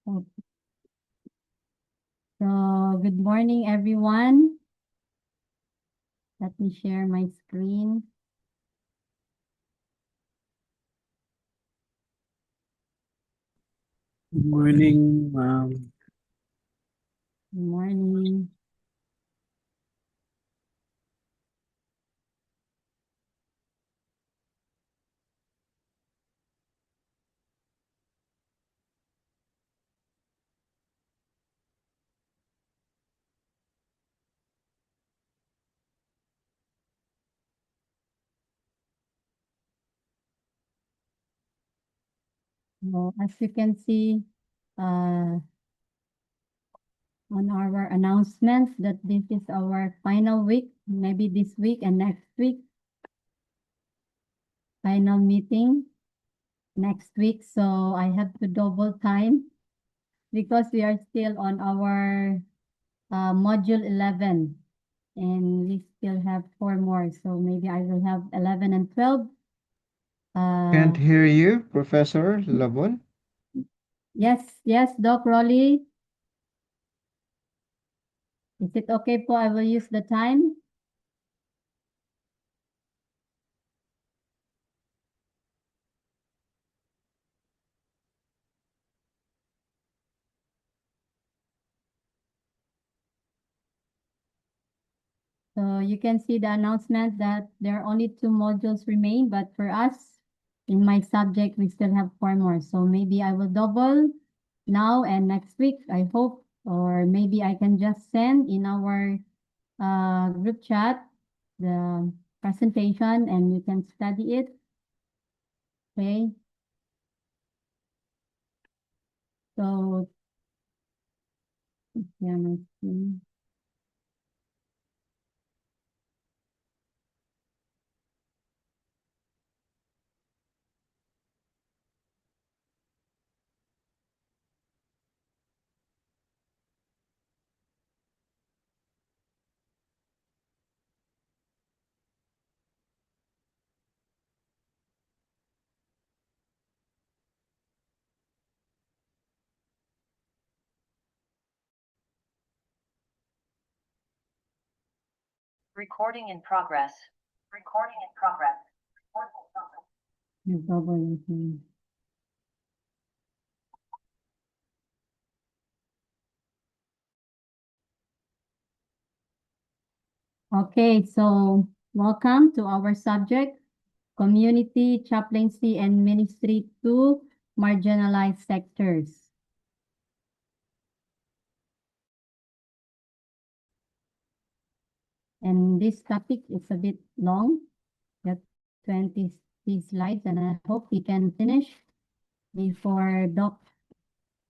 So, good morning, everyone. Let me share my screen. Good morning, ma'am. Good morning. So, as you can see on our announcements that this is our final week, maybe this week and next week, final meeting next week. So, I have to double time because we are still on our module 11 and we still have 4 more. So, maybe I will have 11 and 12. Can't hear you, Professor Labon. Yes, Doc Rolly. Is it okay po? I will use the time. So you can see the announcement that there are only 2 modules remain, but for us, in my subject, we still have 4 more. So maybe I will double now and next week, I hope, or maybe I can just send in our group chat the presentation and you can study it. Okay. So, yeah, my screen. Recording in progress. Recording in progress. Yung double yung screen. Okay, so welcome to our subject, Community, Chaplaincy, and Ministry to Marginalized Sectors. And this topic is a bit long, got 20 slides, and I hope we can finish before Doc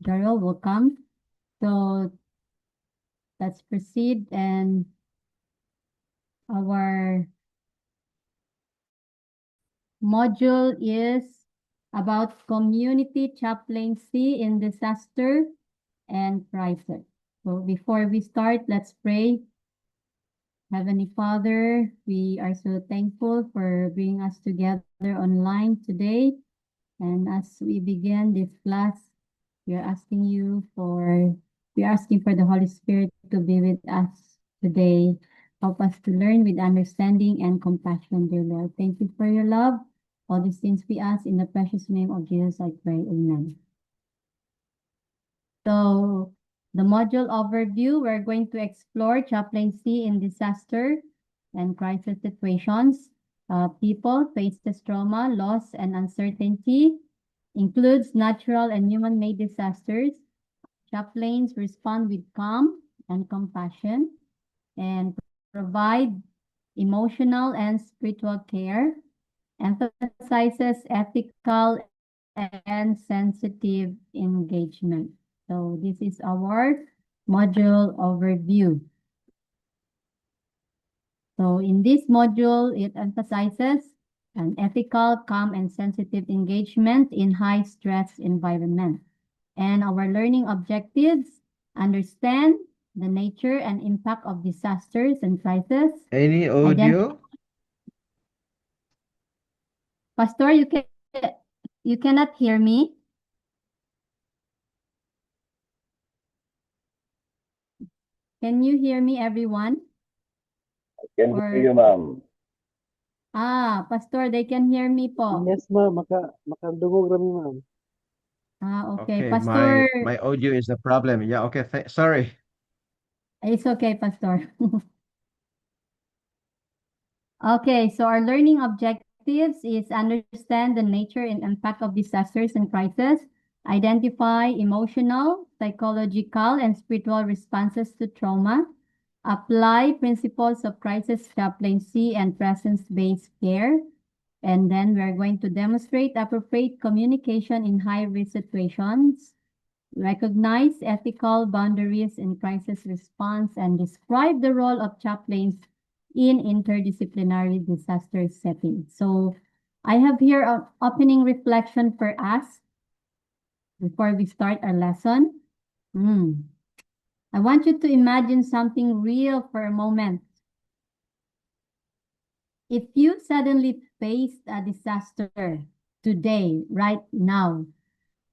Jarrell will come. So let's proceed, and our module is about community chaplaincy in disaster and crisis. So before we start, let's pray. Heavenly Father, we are so thankful for bringing us together online today. And as we begin this class, we are asking for the Holy Spirit to be with us today. Help us to learn with understanding and compassion, dear Lord. Thank you for your love. All these things we ask in the precious name of Jesus, I pray. Amen. So the module overview, we're going to explore chaplaincy in disaster and crisis situations. People faces trauma, loss, and uncertainty, includes natural and human-made disasters. Chaplains respond with calm and compassion and provide emotional and spiritual care, emphasizes ethical and sensitive engagement. So this is our module overview. So in this module, it emphasizes an ethical, calm, and sensitive engagement in high-stress environment. And our learning objectives, understand the nature and impact of disasters and crises. Any audio? Pastor, you cannot hear me? Can you hear me, everyone? Can Or- hear you, ma'am. Pastor, they can hear me po. Yes, ma'am. Makadungog rami, ma'am. Okay. Okay, Pastor, my audio is a problem. Yeah, okay, sorry. it's okay, Pastor. Okay, so our learning objectives is understand the nature and impact of disasters and crises, identify emotional, psychological, and spiritual responses to trauma, apply principles of crisis chaplaincy and presence-based care, and then we're going to demonstrate appropriate communication in high-risk situations, recognize ethical boundaries in crisis response, and describe the role of chaplains in interdisciplinary disaster settings. So I have here an opening reflection for us before we start our lesson. I want you to imagine something real for a moment. If you suddenly faced a disaster today, right now,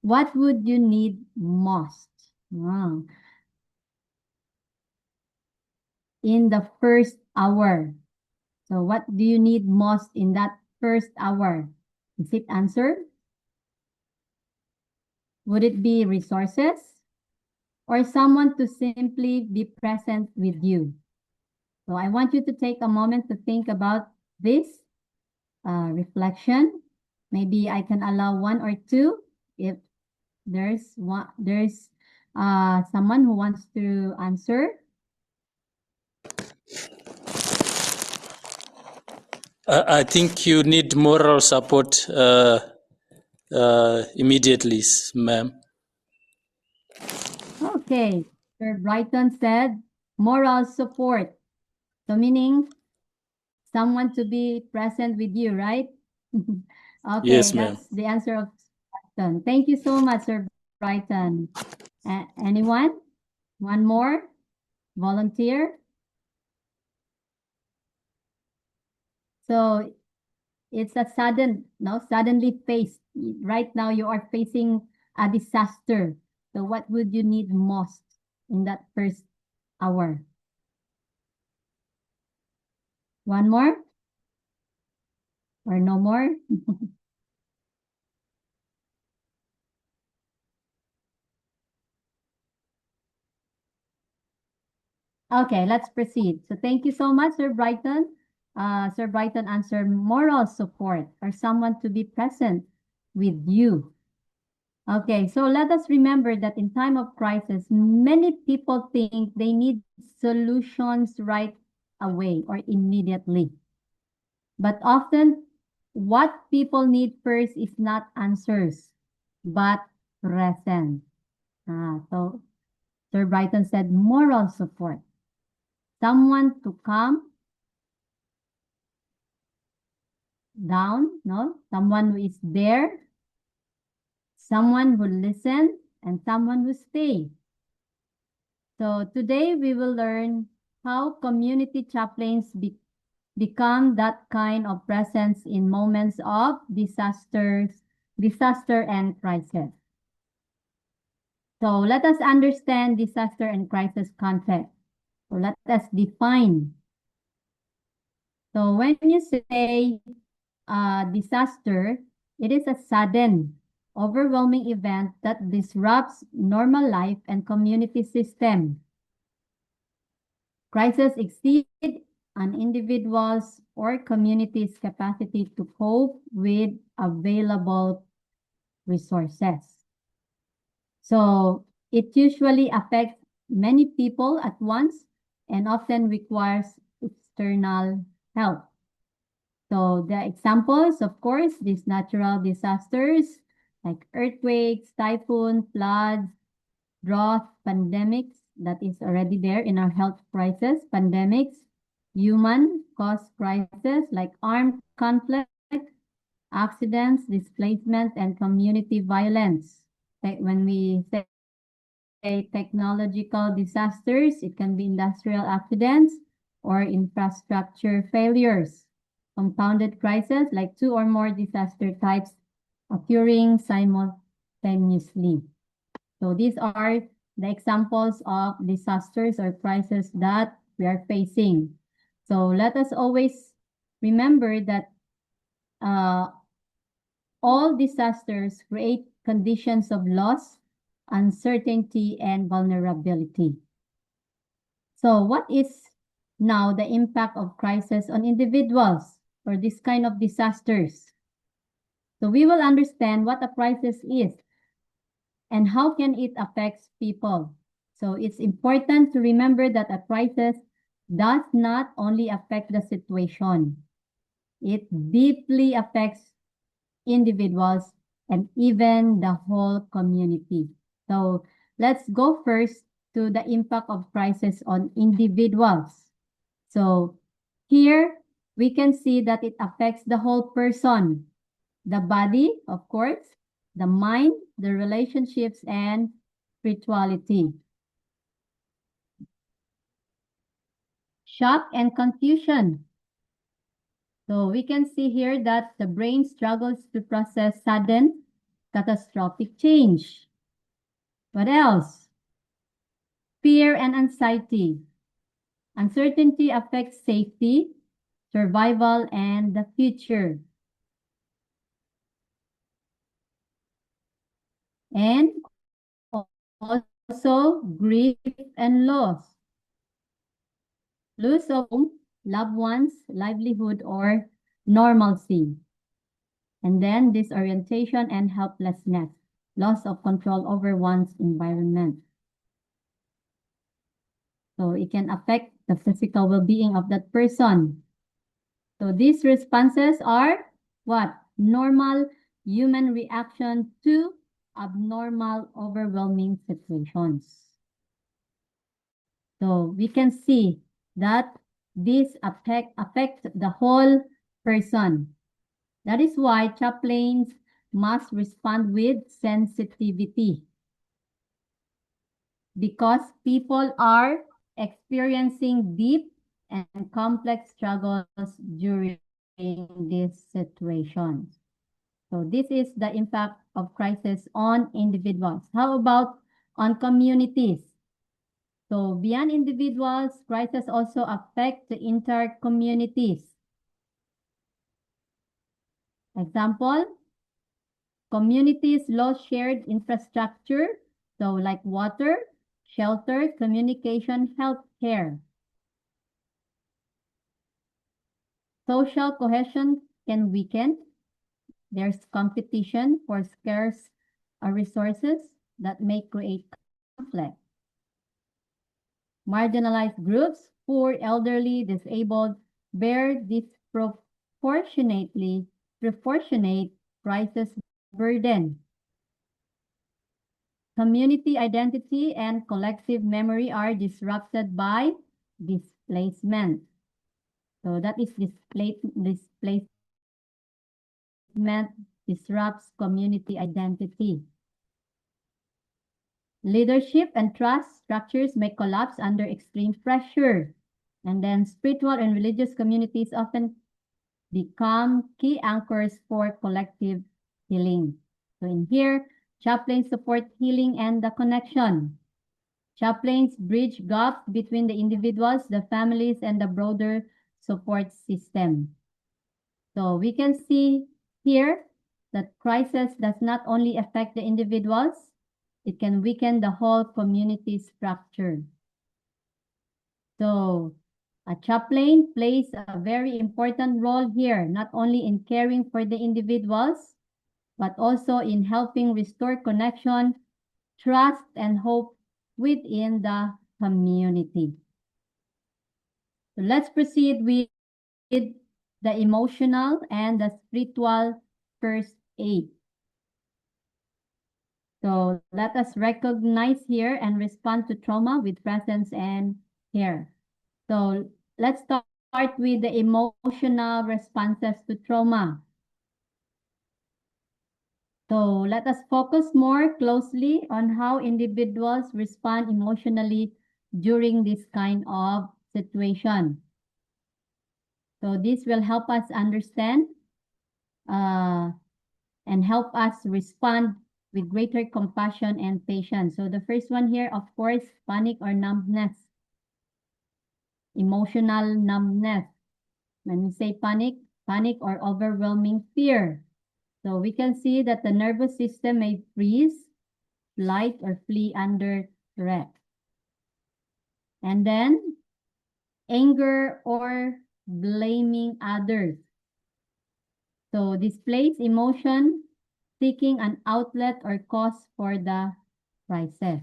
what would you need most? Wow. In the first hour. So what do you need most in that first hour? Is it answer? Would it be resources? Or someone to simply be present with you? So I want you to take a moment to think about this reflection. Maybe I can allow one or two if there's someone who wants to answer. I think you need moral support immediately, ma'am. Okay, Sir Brighton said moral support. So meaning someone to be present with you, right? Okay, Yes, ma'am. that's the answer of Brighton. Thank you so much, Sir Brighton. Anyone? One more? Volunteer? So it's a suddenly faced. Right now you are facing a disaster. So what would you need most in that first hour? One more? Or no more? Okay, let's proceed. So thank you so much, Sir Brighton. Sir Brighton answered moral support or someone to be present with you. Okay, so let us remember that in time of crisis, many people think they need solutions right away or immediately. But often, what people need first is not answers, but presence. So Sir Brighton said moral support. Someone to calm down, no? Someone who is there, someone who listens, and someone who stays. So today we will learn how community chaplains become that kind of presence in moments of disaster and crisis. So let us understand disaster and crisis concept. So let us define. So when you say disaster, it is a sudden, overwhelming event that disrupts normal life and community system. Crisis exceed an individual's or community's capacity to cope with available resources. So it usually affects many people at once and often requires external help. So the examples, of course, these natural disasters like earthquakes, typhoon, floods, drought, pandemics, that is already there in our health crisis, pandemics, human-caused crisis like armed conflict, accidents, displacement, and community violence. When we say technological disasters, it can be industrial accidents or infrastructure failures. Compounded crisis, like 2 or more disaster types occurring simultaneously. So these are the examples of disasters or crises that we are facing. So let us always remember that all disasters create conditions of loss, uncertainty, and vulnerability. So what is now the impact of crisis on individuals or this kind of disasters? So we will understand what a crisis is and how can it affect people. So it's important to remember that a crisis does not only affect the situation. It deeply affects individuals and even the whole community. So let's go first to the impact of crisis on individuals. So here we can see that it affects the whole person, the body, of course, the mind, the relationships, and spirituality. Shock and confusion. So we can see here that the brain struggles to process sudden catastrophic change. What else? Fear and anxiety. Uncertainty affects safety, survival, and the future. And also grief and loss. Loss of home, loved ones, livelihood, or normalcy. And then disorientation and helplessness, loss of control over one's environment. So it can affect the physical well-being of that person. So these responses are what? Normal human reaction to abnormal, overwhelming situations. So we can see that this affect the whole person. That is why chaplains must respond with sensitivity, because people are experiencing deep and complex struggles during these situations. So this is the impact of crisis on individuals. How about on communities? So beyond individuals, crises also affect the entire communities. Example, communities lost shared infrastructure, so like water, shelter, communication, healthcare. Social cohesion can weaken. There's competition for scarce resources that may create conflict. Marginalized groups, poor, elderly, disabled, bear proportionate crisis burden. Community identity and collective memory are disrupted by displacement. So that is displacement disrupts community identity. Leadership and trust structures may collapse under extreme pressure. And then spiritual and religious communities often become key anchors for collective healing. So in here, chaplains support healing and the connection. Chaplains bridge gaps between the individuals, the families, and the broader support system. So we can see here that crisis does not only affect the individuals, it can weaken the whole community structure. So a chaplain plays a very important role here, not only in caring for the individuals, but also in helping restore connection, trust, and hope within the community. So let's proceed with the emotional and the spiritual first aid. So let us recognize here and respond to trauma with presence and care. So let's start with the emotional responses to trauma. So let us focus more closely on how individuals respond emotionally during this kind of situation. So this will help us understand and help us respond with greater compassion and patience. So the first one here, of course, panic or numbness. Emotional numbness. When we say panic or overwhelming fear. So we can see that the nervous system may freeze, flight, or flee under threat. And then anger or blaming others. So displays emotion, seeking an outlet or cause for the crisis.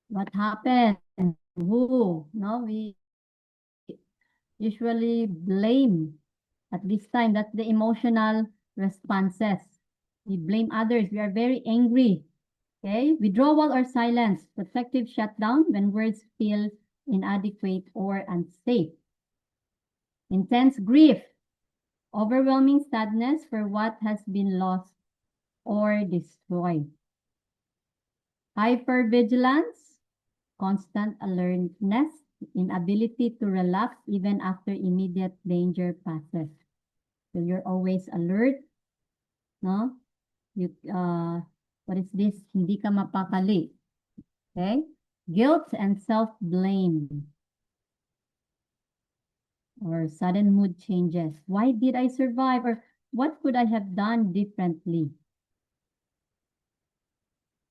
What happened? Who? No, we usually blame at this time. That's the emotional responses. We blame others. We are very angry. Okay, withdrawal or silence, protective shutdown when words feel inadequate or unsafe. Intense grief, overwhelming sadness for what has been lost or destroyed. Hypervigilance, constant alertness, inability to relax even after immediate danger passes. So you're always alert, no? You, what is this? Hindi ka mapakali. Okay? Guilt and self-blame. Or sudden mood changes. Why did I survive? Or what could I have done differently?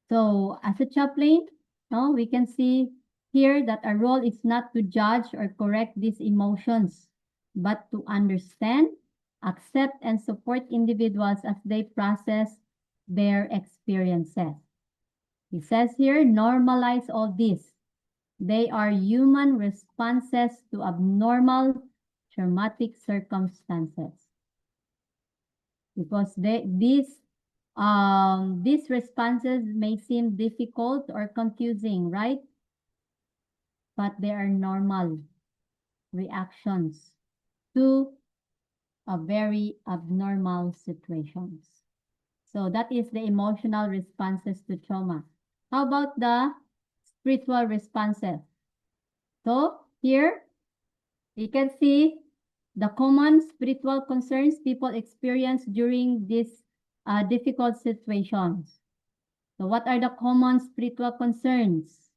So as a chaplain, no, we can see here that our role is not to judge or correct these emotions, but to understand, accept, and support individuals as they process their experiences. It says here, normalize all this. They are human responses to abnormal traumatic circumstances. Because these responses may seem difficult or confusing, right? But they are normal reactions to a very abnormal situations. So that is the emotional responses to trauma. How about the spiritual responses? So here, you can see the common spiritual concerns people experience during these difficult situations. So what are the common spiritual concerns?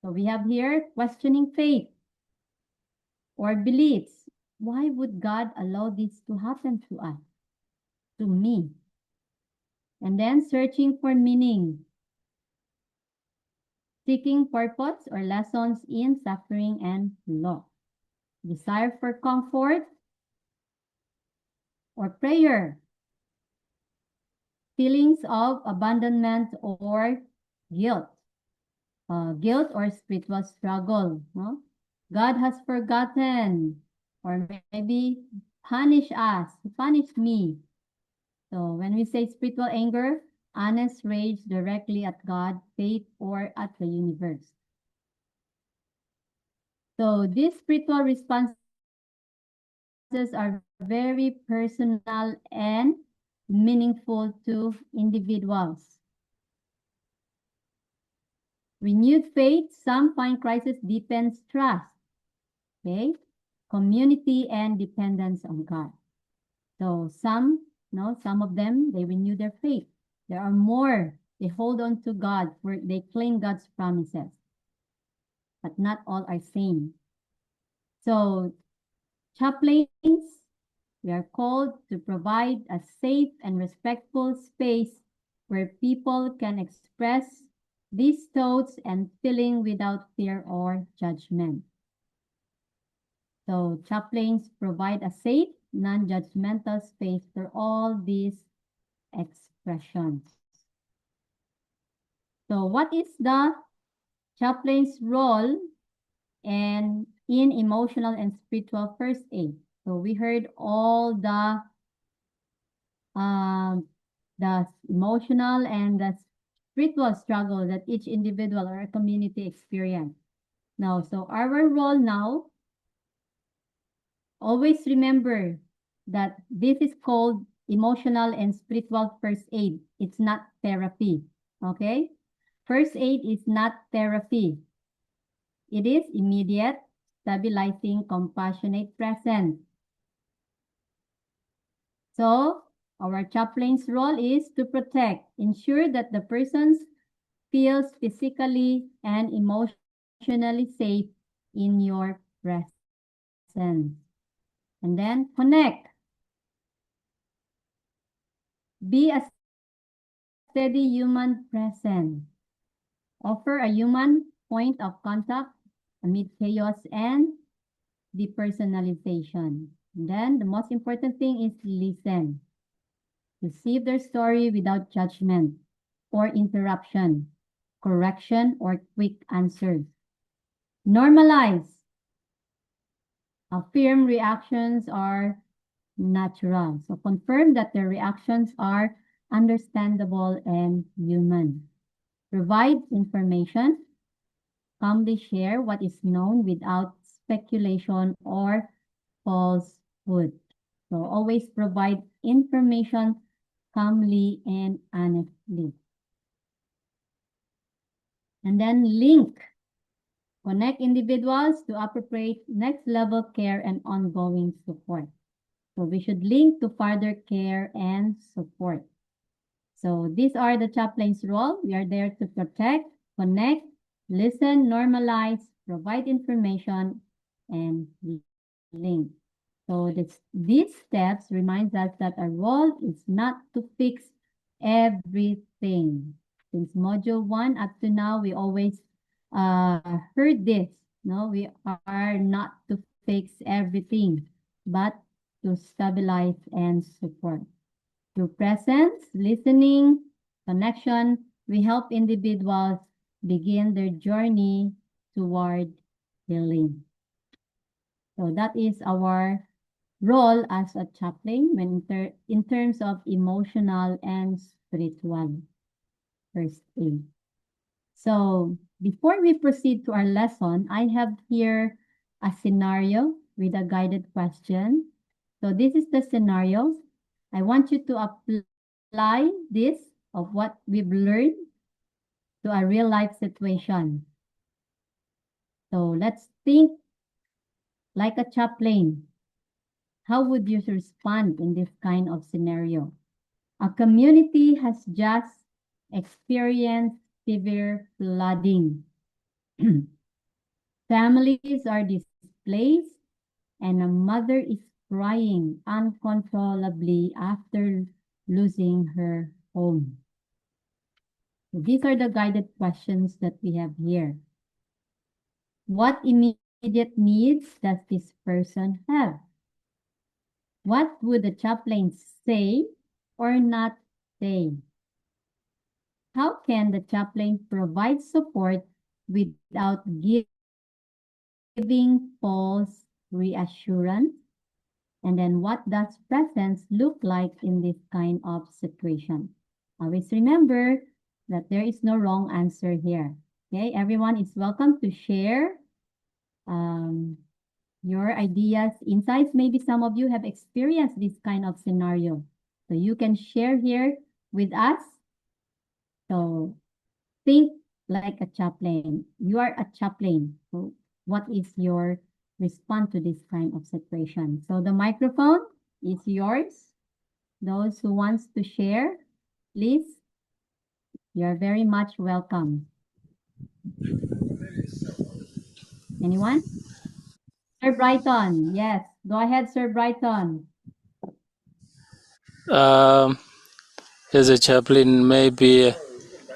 So we have here questioning faith or beliefs. Why would God allow this to happen to us, to me? And then searching for meaning, seeking purpose or lessons in suffering and loss. Desire for comfort or prayer. Feelings of abandonment or guilt. Guilt or spiritual struggle. No? God has forgotten or maybe punish us, punish me. So when we say spiritual anger, honest rage directly at God, faith, or at the universe. So these spiritual responses are very personal and meaningful to individuals. Renewed faith, some find crisis deepens trust, okay? Community and dependence on God. So some of them, they renew their faith. There are more, they hold on to God, where they claim God's promises. But not all are sane. So chaplains, we are called to provide a safe and respectful space where people can express these thoughts and feeling without fear or judgment. So chaplains provide a safe, non-judgmental space for all these expressions. So what is the chaplain's role and in emotional and spiritual first aid? So we heard all the emotional and the spiritual struggle that each individual or a community experience. Now, so our role now, always remember that this is called emotional and spiritual first aid. It's not therapy, okay? First aid is not therapy. It is immediate, stabilizing, compassionate presence. So, Our chaplain's role is to protect, ensure that the person feels physically and emotionally safe in your presence. And then connect. Be a steady human presence. Offer a human point of contact amid chaos and depersonalization. And then the most important thing is listen. Receive their story without judgment or interruption, correction, or quick answers. Normalize. Affirm reactions are natural. So confirm that the reactions are understandable and human. Provide information. Calmly share what is known without speculation or falsehood. So always provide information calmly and honestly. And then link. Connect individuals to appropriate next level care and ongoing support. So we should link to further care and support. So these are the chaplain's role. We are there to protect, connect, listen, normalize, provide information, and link. So these steps reminds us that our role is not to fix everything. Since module 1 up to now, we always heard this. No, we are not to fix everything, but to stabilize and support. Through presence, listening, connection, we help individuals begin their journey toward healing. So that is our role as a chaplain when in terms of emotional and spiritual first aid. So before we proceed to our lesson, I have here a scenario with a guided question. So this is the scenario. I want you to apply this of what we've learned to a real life situation. So let's think like a chaplain. How would you respond in this kind of scenario? A community has just experienced severe flooding. Families are displaced and a mother is crying uncontrollably after losing her home. So these are the guided questions that we have here. What immediate needs does this person have? What would the chaplain say or not say? How can the chaplain provide support without giving false reassurance? And then what does presence look like in this kind of situation? Always remember that there is no wrong answer here. Okay, everyone is welcome to share your ideas, insights. Maybe some of you have experienced this kind of scenario. So you can share here with us. So think like a chaplain. You are a chaplain. So what is your response to this kind of situation? So the microphone is yours. Those who wants to share, please, you're very much welcome. Anyone? Sir Brighton, yes. Go ahead, Sir Brighton. As a chaplain, maybe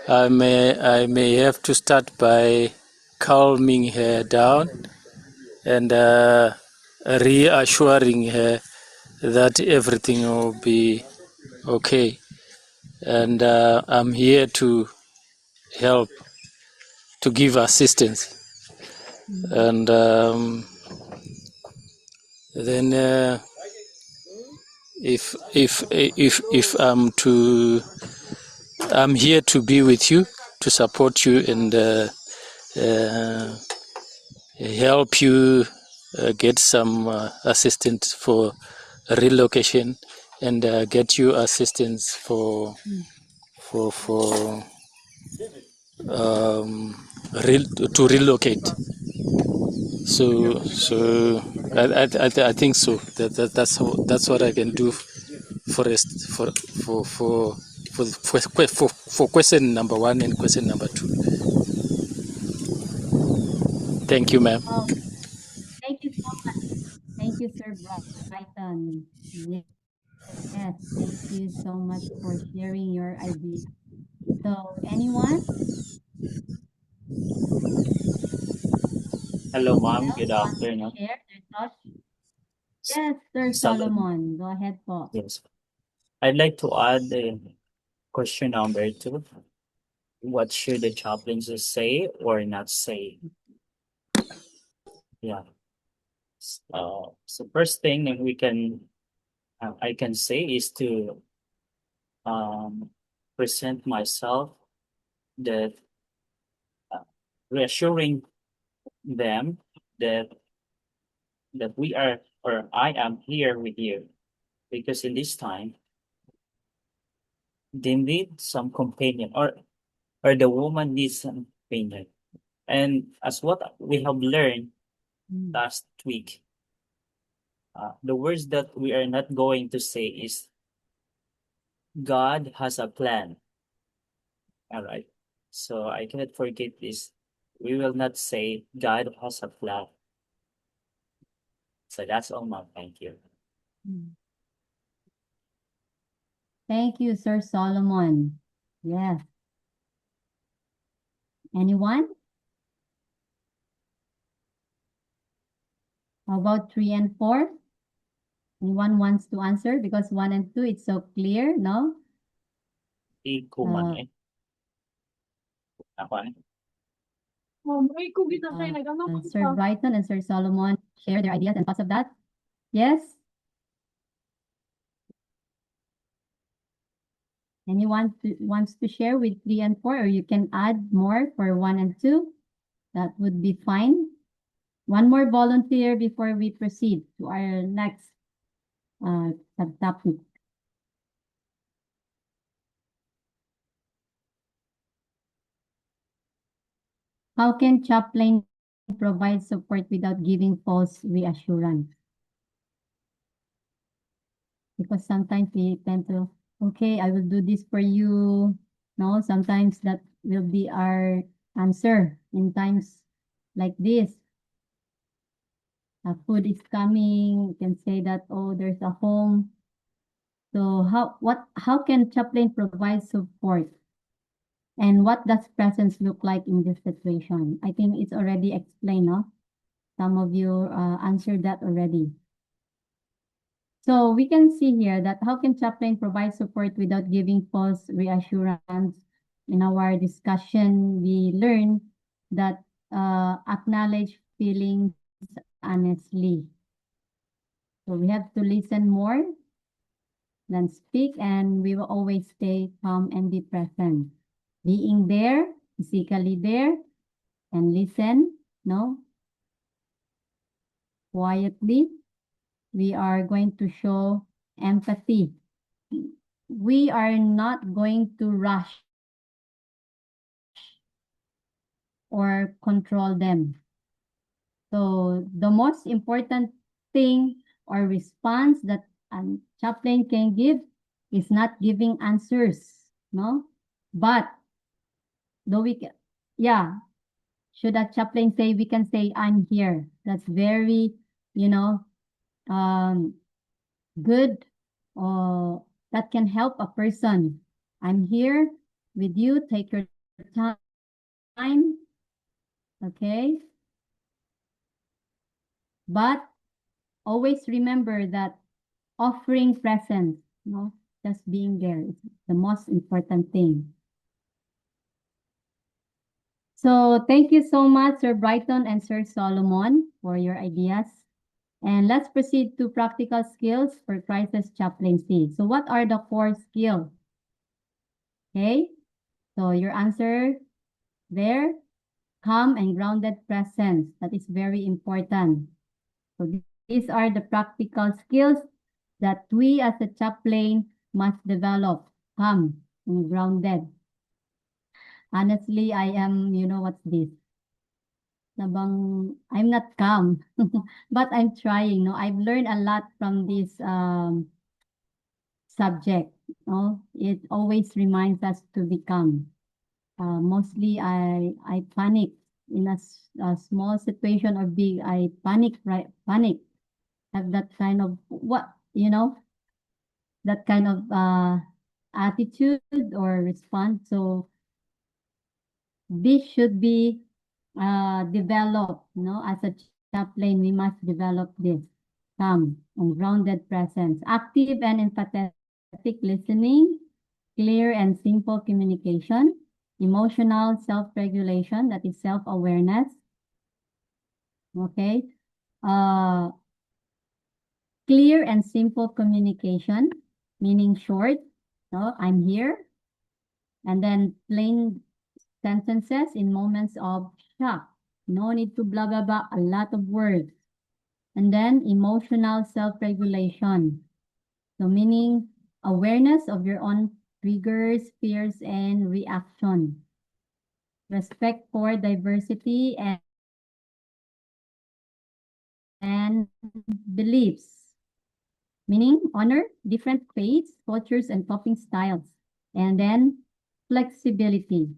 I may have to start by calming her down and reassuring her that everything will be okay. And I'm here to help, to give assistance. And then if I'm here to be with you, to support you and help you get some assistance for relocation and get you assistance to relocate. So I think so. That's what I can do for for question number 1 and question number 2. Thank you, ma'am. Oh, thank you so much. Thank you, Sir Brighton. Yes, thank you so much for sharing your idea. So, anyone Hello, ma'am. else Good want to afternoon. share their thoughts? Yes, Sir Solomon. Solomon, go ahead po. Yes. I'd like to add question number 2. What should the chaplains say or not say? Yeah. So first thing that I can say is to present myself that reassuring them that we are or I am here with you, because in this time they need some companion, or the woman needs some companion. And as what we have learned Mm. last week, the words that we are not going to say is God has a plan. All right. So I cannot forget this. We will not say God has a plan. So that's all, ma'am. Thank you. Mm. Thank you, Sir Solomon. Yes. Anyone? How about 3 and 4? Anyone wants to answer? Because 1 and 2, it's so clear, no? Ikuman eh. Ako eh. Sir Brighton and Sir Solomon share their ideas and thoughts of that. Yes? Anyone wants to share with 3 and 4, or you can add more for 1 and 2? That would be fine. One more volunteer before we proceed to our next subtopic. How can chaplain provide support without giving false reassurance? Because sometimes we tend to, okay, I will do this for you. No, sometimes that will be our answer in times like this. Food is coming, you can say that, oh, there's a home. So how can chaplain provide support? And what does presence look like in this situation? I think it's already explained, no? Some of you answered that already. So we can see here that how can chaplain provide support without giving false reassurance? In our discussion, we learned that acknowledge feelings honestly. So we have to listen more than speak, and we will always stay calm and be present. Being there, physically there, and listen, no? Quietly, we are going to show empathy. We are not going to rush or control them. So the most important thing or response that a chaplain can give is not giving answers, no? But though we can, yeah, should a chaplain say, we can say, I'm here. That's very, good. That can help a person. I'm here with you. Take your time. Okay. But always remember that offering presence, just being there is the most important thing. So thank you so much, Sir Brighton and Sir Solomon, for your ideas. And let's proceed to practical skills for crisis chaplaincy. So what are the 4 skills? Okay, so your answer there, calm and grounded presence. That is very important. So these are the practical skills that we as a chaplain must develop. Calm and grounded. Honestly, I am, what's this? I'm not calm, but I'm trying. No, I've learned a lot from this subject. No, it always reminds us to become. Mostly I panic in a small situation or big. I panic, right? Panic. Have that kind of that kind of attitude or response. So this should be developed, as a chaplain, we must develop this calm and grounded presence, active and empathetic listening, clear and simple communication, emotional self-regulation, that is self-awareness. Okay. Clear and simple communication, meaning short, I'm here. And then plain sentences in moments of shock. No need to blah, blah, blah, a lot of words. And then emotional self-regulation. So meaning awareness of your own triggers, fears, and reaction. Respect for diversity and beliefs. Meaning honor different faiths, cultures, and coping styles. And then flexibility.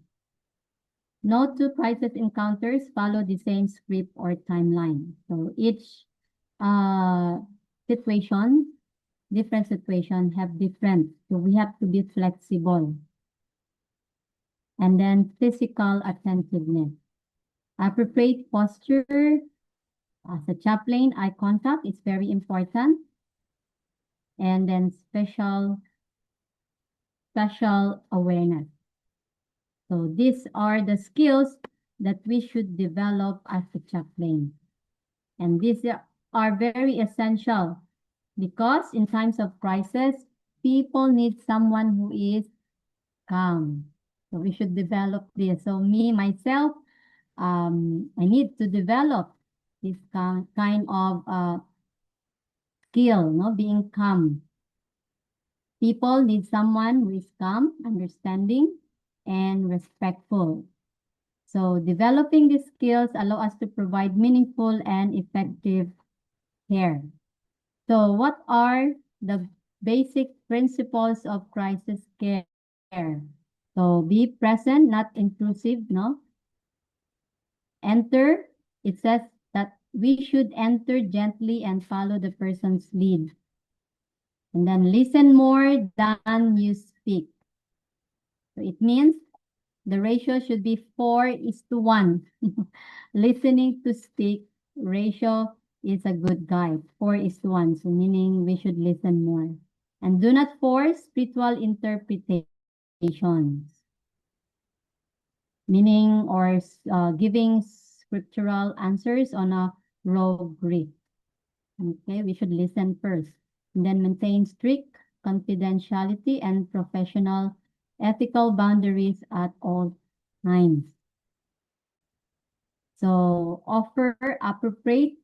No two crisis encounters follow the same script or timeline. So each situation, different situation have different. So we have to be flexible. And then physical attentiveness. Appropriate posture. As a chaplain, eye contact is very important. And then special awareness. So these are the skills that we should develop as a chaplain. And these are very essential because in times of crisis, people need someone who is calm. So we should develop this. So me, myself, I need to develop this kind of skill, being calm. People need someone who is calm, understanding, and respectful. So developing these skills allow us to provide meaningful and effective care. So what are the basic principles of crisis care? So be present, not intrusive, Enter, it says that we should enter gently and follow the person's lead. And then listen more than you speak. So it means the ratio should be 4:1. Listening to speak ratio is a good guide. 4:1. So meaning we should listen more. And do not force spiritual interpretations. Meaning or giving scriptural answers on a raw grid. Okay, we should listen first. And then maintain strict confidentiality and professional ethical boundaries at all times. So offer appropriate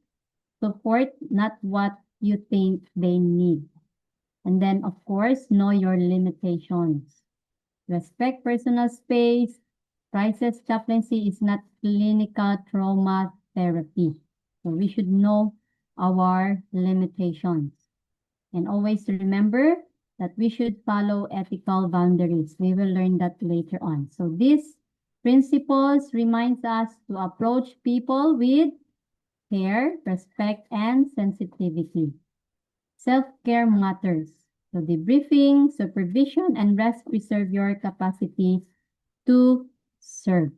support, not what you think they need. And then, of course, know your limitations. Respect personal space. Crisis chaplaincy is not clinical trauma therapy. So we should know our limitations. And always remember that we should follow ethical boundaries. We will learn that later on. So these principles reminds us to approach people with care, respect, and sensitivity. Self-care matters. So debriefing, supervision, and rest preserve your capacity to serve.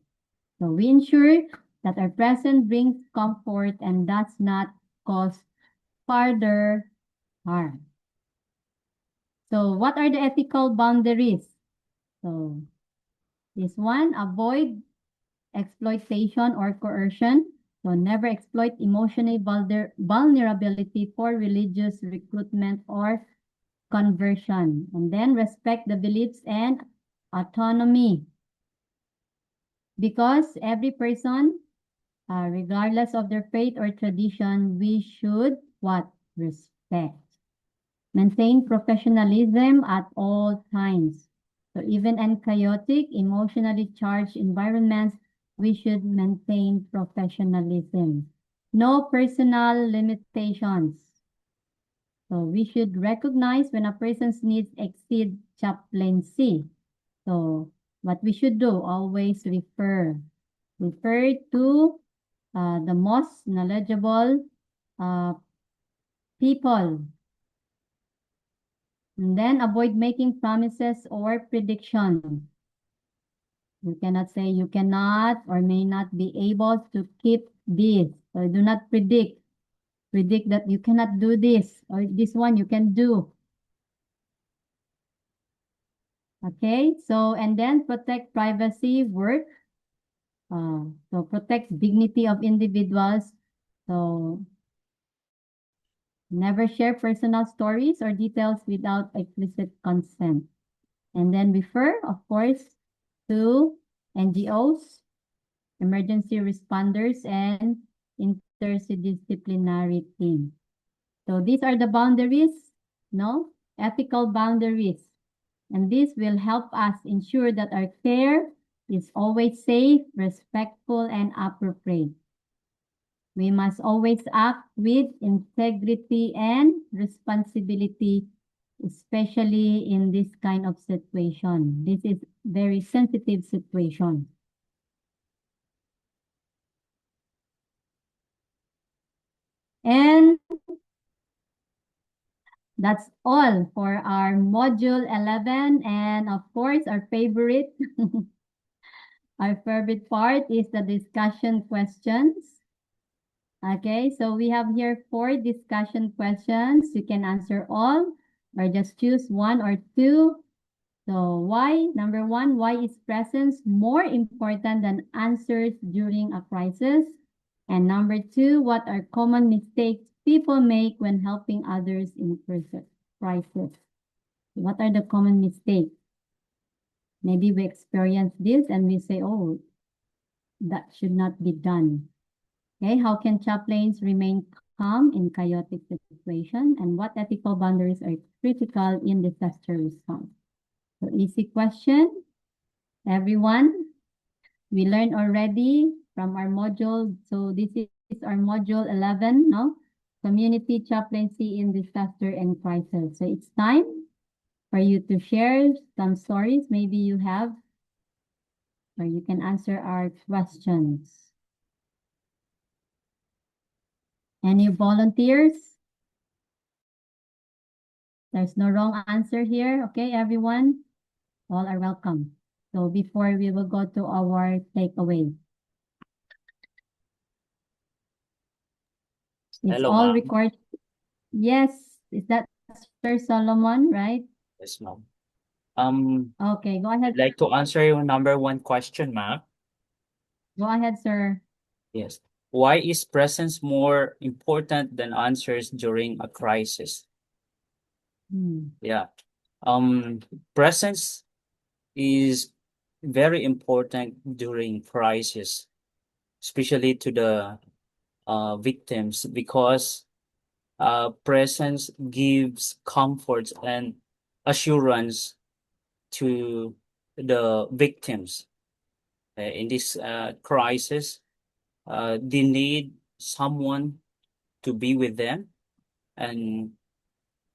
So we ensure that our presence brings comfort and does not cause further harm. So what are the ethical boundaries? So this one, avoid exploitation or coercion. So never exploit emotional vulnerability for religious recruitment or conversion. And then respect the beliefs and autonomy. Because every person, regardless of their faith or tradition, we should what? Respect. Maintain professionalism at all times. So even in chaotic, emotionally charged environments, we should maintain professionalism. No personal limitations. So we should recognize when a person's needs exceed chaplaincy. So what we should do, always refer to the most knowledgeable people. And then avoid making promises or predictions. You cannot say you cannot or may not be able to keep this. So do not predict that you cannot do this or this one you can do. Okay, so and then protect privacy work. So protect dignity of individuals. So never share personal stories or details without explicit consent. And then refer, of course, to NGOs, emergency responders, and interdisciplinary team. So these are the boundaries, no? Ethical boundaries. And this will help us ensure that our care is always safe, respectful, and appropriate. We must always act with integrity and responsibility, especially in this kind of situation. This is very sensitive situation. And that's all for our module 11. And of course, our favorite, our favorite part is the discussion questions. Okay, so we have here 4 discussion questions. You can answer all or just choose 1 or 2. So why? Number 1, why is presence more important than answers during a crisis? And number 2, what are common mistakes people make when helping others in crisis? What are the common mistakes? Maybe we experience this and we say, oh, that should not be done. Okay, how can chaplains remain calm in chaotic situation? And what ethical boundaries are critical in disaster response? So easy question, everyone. We learned already from our module. So this is our module 11, no? Community chaplaincy in disaster and crisis. So it's time for you to share some stories maybe you have, or you can answer our questions. Any volunteers? There's no wrong answer here. Okay, everyone? All are welcome. So before we will go to our takeaway. It's Hello, all ma'am. recorded. Yes, is that Sir Solomon, right? Yes, ma'am. Okay, go ahead. I'd like to answer your number 1 question, ma'am. Go ahead, sir. Yes. Why is presence more important than answers during a crisis? Yeah. Presence is very important during crisis, especially to the victims, because presence gives comfort and assurance to the victims. In this crisis, they need someone to be with them and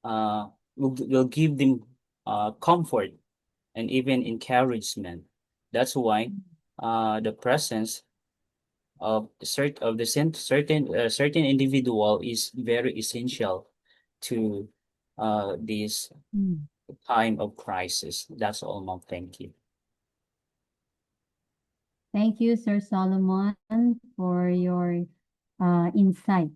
will give them comfort and even encouragement. That's why the presence of certain individual is very essential to this time of crisis. That's all, ma'am. Thank you. Thank you, Sir Solomon, for your insight.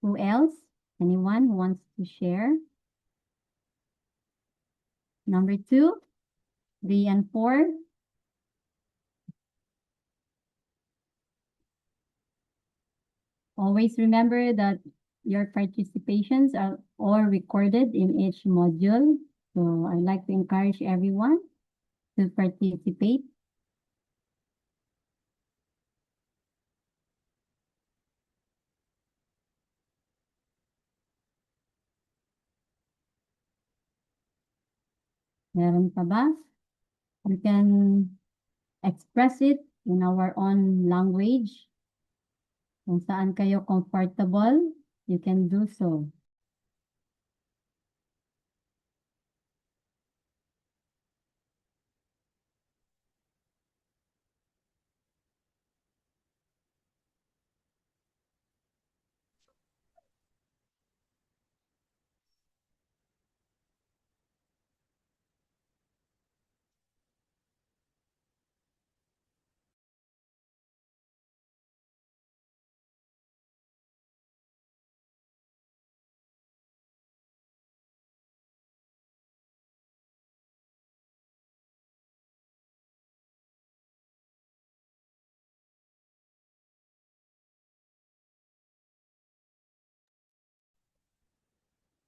Who else? Anyone who wants to share? Number 2, 3, and 4. Always remember that your participations are all recorded in each module. So I'd like to encourage everyone to participate. Meron pa ba? You can express it in our own language. Kung saan kayo comfortable, you can do so.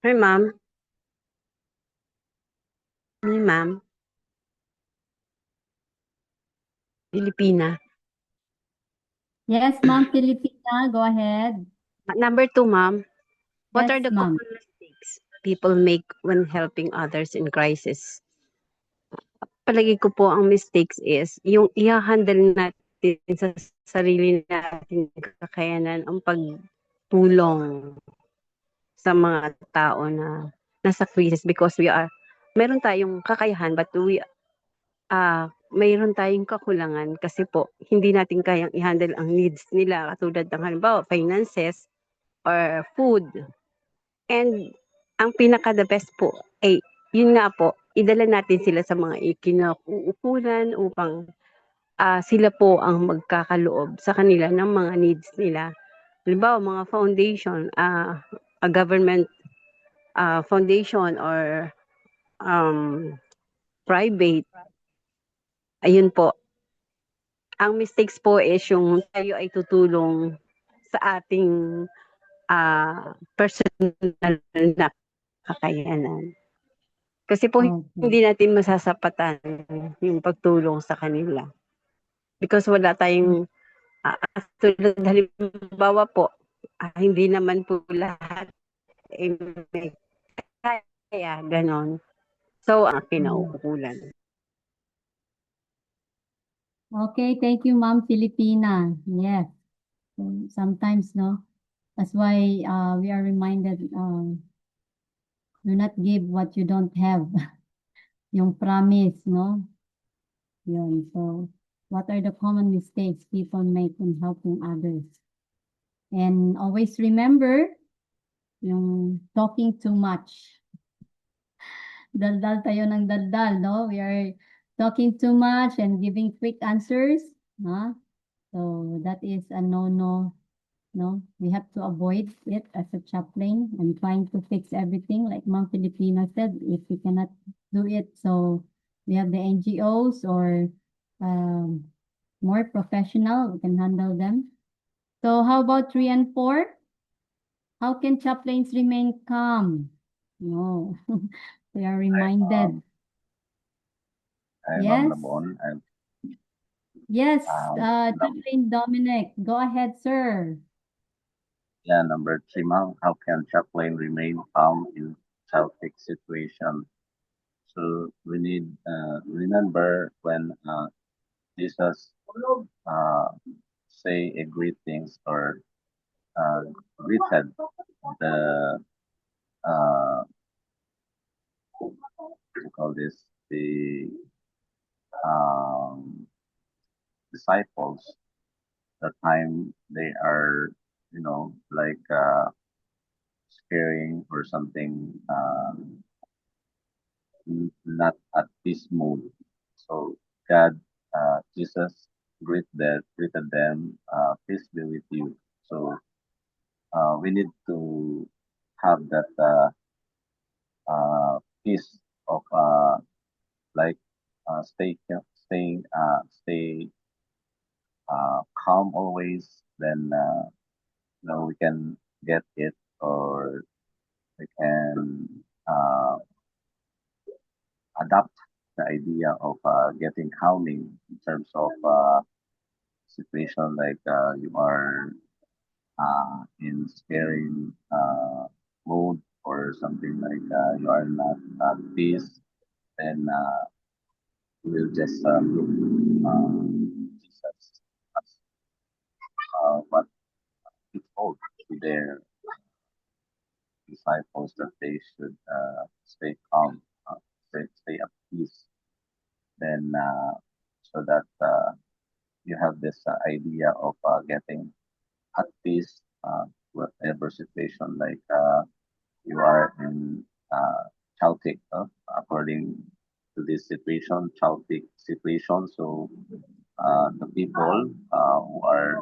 Hi, ma'am. Hi, ma'am. Filipina. Yes, Ma'am Filipina, go ahead. Number 2, ma'am. What are Yes, the ma'am. common mistakes people make when helping others in crisis? Palagi ko po ang mistakes is yung i-handle natin sa sarili natin kakayanan ang pagtulong sa mga tao na nasa crisis because meron tayong kakayahan but mayroon tayong kakulangan kasi po hindi natin kayang i-handle ang needs nila katulad ng halimbawa finances or food. And ang pinaka the best po ay yun nga po, idala natin sila sa mga ikinauukulan upang sila po ang magkakaloob sa kanila ng mga needs nila. Halimbawa, mga foundation, a government foundation or private. Ayun po. Ang mistakes po is yung tayo ay tutulong sa ating personal na kakayanan. Kasi po Okay. hindi natin masasapatan yung pagtulong sa kanila. Because wala tayong tulad halimbawa po, hindi naman po lahat may kaya ganon. So, kinauukulan. Okay, thank you, Ma'am Filipina. Yes. Sometimes, no, that's why we are reminded, do not give what you don't have. Yung promise, no? Yun. So, what are the common mistakes people make in helping others? And always remember, yung talking too much. Daldal tayo ng daldal, no? We are talking too much and giving quick answers, huh? So that is a no-no, no? We have to avoid it as a chaplain and trying to fix everything. Like Ma'am Filipina said, if we cannot do it, so we have the NGOs or more professional who can handle them. So how about 3 and 4? How can chaplains remain calm? No, we are reminded. I'm Yes. on the phone. Yes, Um, Chaplain Dominic, go ahead, sir. Yeah, number 3, ma'am. How can chaplain remain calm in chaotic situation? So we need remember when Jesus say a greetings or greeted the what do you call this, the um, disciples, the time they are like scaring or something, not at this mood. So God, Jesus greeted them, peace be with you. So we need to have that peace of like stay calm always. Then we can get it, or we can adapt the idea of getting calming in terms of situation like you are in scaring mode or something like you are not at peace, then we'll just look Jesus as what he told to their disciples that they should stay calm, stay at peace. Then so that you have this idea of getting at peace, whatever situation like you are in chaotic, according to this situation, chaotic situation. So the people who are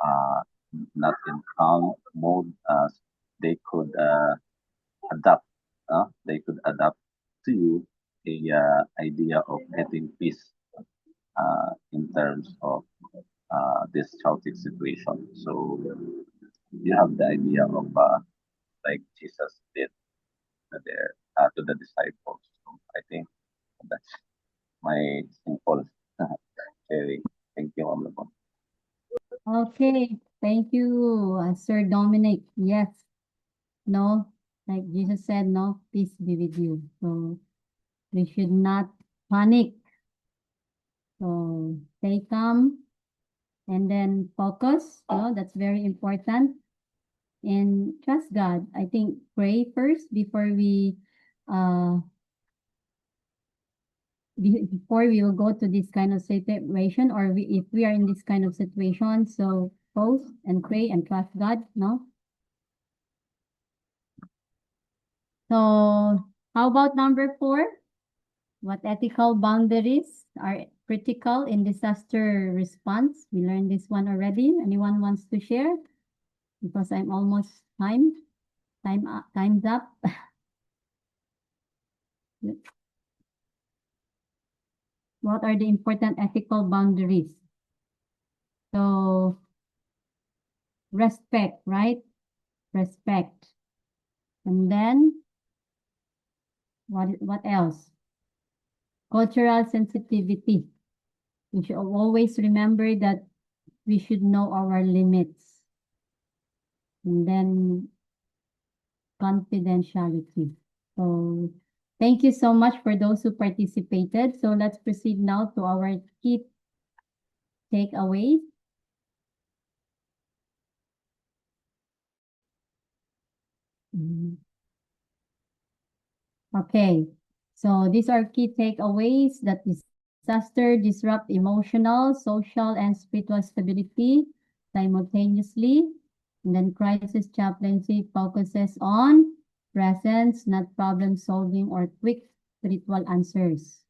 uh, not in calm mode, they could adapt. They could adapt to you a idea of getting peace in terms of this chaotic situation. So you have the idea of like Jesus did. Okay, thank you, Sir Dominic. Yes, no, like Jesus said, no, peace be with you. So we should not panic. So stay calm and then focus. That's very important. And trust God. I think pray first before we uh before we will go to this kind of situation, or if we are in this kind of situation, so pause and pray and trust God, no? So how about number 4? What ethical boundaries are critical in disaster response? We learned this one already. Anyone wants to share? Because I'm almost time's up. What are the important ethical boundaries? So respect, right? Respect. And then what else? Cultural sensitivity. We should always remember that we should know our limits. And then confidentiality. So thank you so much for those who participated. So let's proceed now to our key takeaways. Okay, so these are key takeaways that disaster disrupt emotional, social, and spiritual stability simultaneously. And then crisis chaplaincy focuses on presence, not problem solving or quick spiritual answers.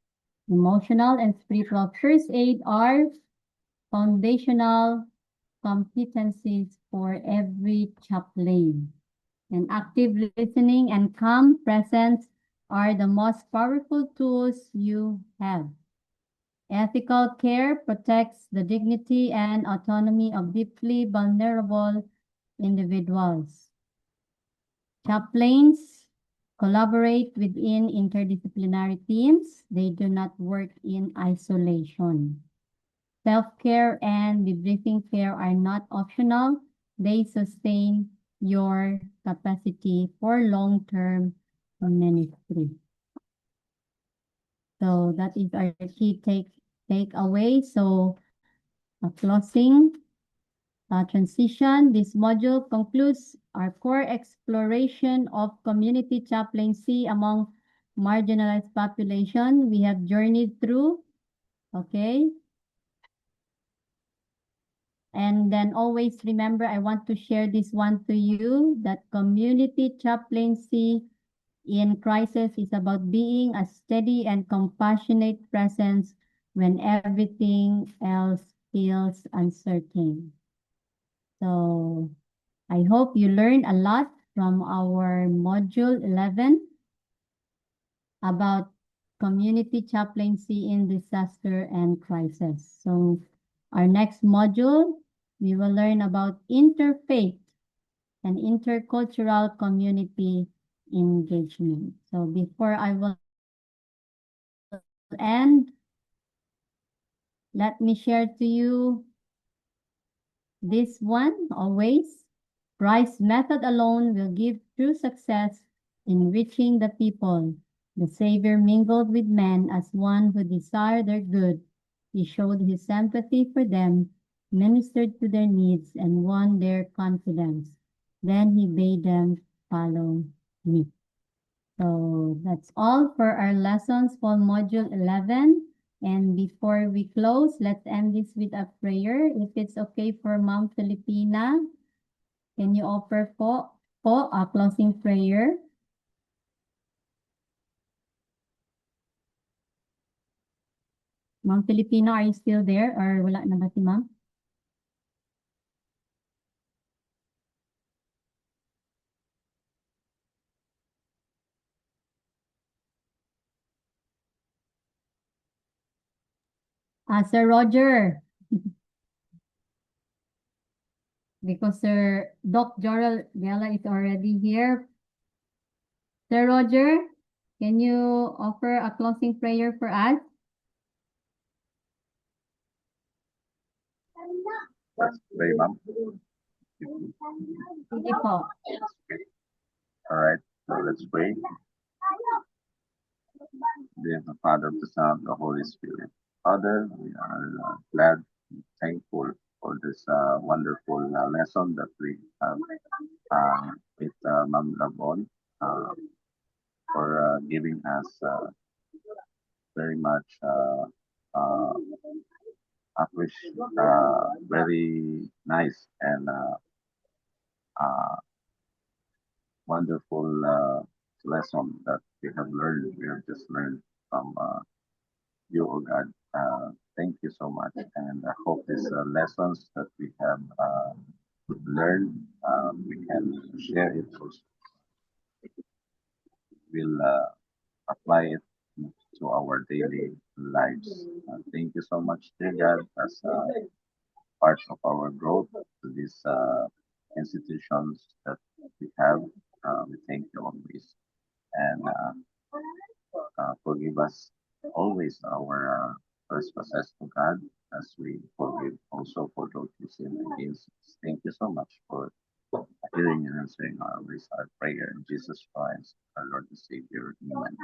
Emotional and spiritual first aid are foundational competencies for every chaplain. And active listening and calm presence are the most powerful tools you have. Ethical care protects the dignity and autonomy of deeply vulnerable individuals. Chaplains collaborate within interdisciplinary teams. They do not work in isolation. Self-care and debriefing care are not optional. They sustain your capacity for long-term ministry. So that is our key takeaway. So a closing transition. This module concludes our core exploration of community chaplaincy among marginalized population. We have journeyed through, okay? And then always remember, I want to share this one to you, that community chaplaincy in crisis is about being a steady and compassionate presence when everything else feels uncertain. So I hope you learned a lot from our module 11 about community chaplaincy in disaster and crisis. So our next module, we will learn about interfaith and intercultural community engagement. So before I will end, let me share to you this one always. Christ's method alone will give true success in reaching the people. The Savior mingled with men as one who desired their good. He showed his sympathy for them, ministered to their needs, and won their confidence. Then he bade them follow me. So that's all for our lessons for Module 11. And before we close, let's end this with a prayer. If it's okay for Ma'am Filipina, can you offer po a closing prayer? Ma'am Filipina, are you still there or wala na ba si Ma'am? Sir Roger, because Sir Doc Joral Gela is already here. Sir Roger, can you offer a closing prayer for us? Let's pray, ma'am. Sige po. All right, so let's pray. In the name of the Father, of the Son, of the Holy Spirit. Father, we are glad and thankful for this wonderful lesson that we have with Ma'am Labon for giving us very much very nice and wonderful lesson that we have learned. We have just learned from you, oh God. Thank you so much, and I hope these lessons that we have learned, we can share it. Also. We'll apply it to our daily lives. Thank you so much, dear God, as part of our growth to these institutions that we have. We thank you always, and forgive us always our trespasses to God, as we forgive also for those who sin against us. Thank you so much for hearing and answering our prayer in Jesus Christ, our Lord and Savior. Amen.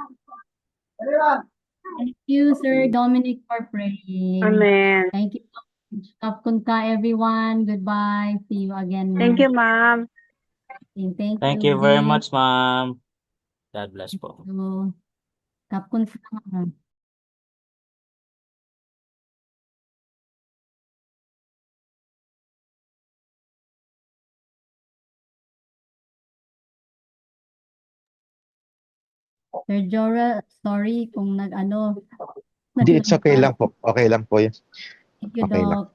Thank you, Sir Dominic, for praying. Amen. Thank you so much. Kapkunta, everyone. Goodbye. See you again. Thank you, ma'am. Thank you very Udi. much, ma'am. God bless po. So, Kapkunta. Sir Jora, sorry kung nag-ano. Hindi, it's okay lang po. Okay lang po yun. Thank you, Okay lang. Doc.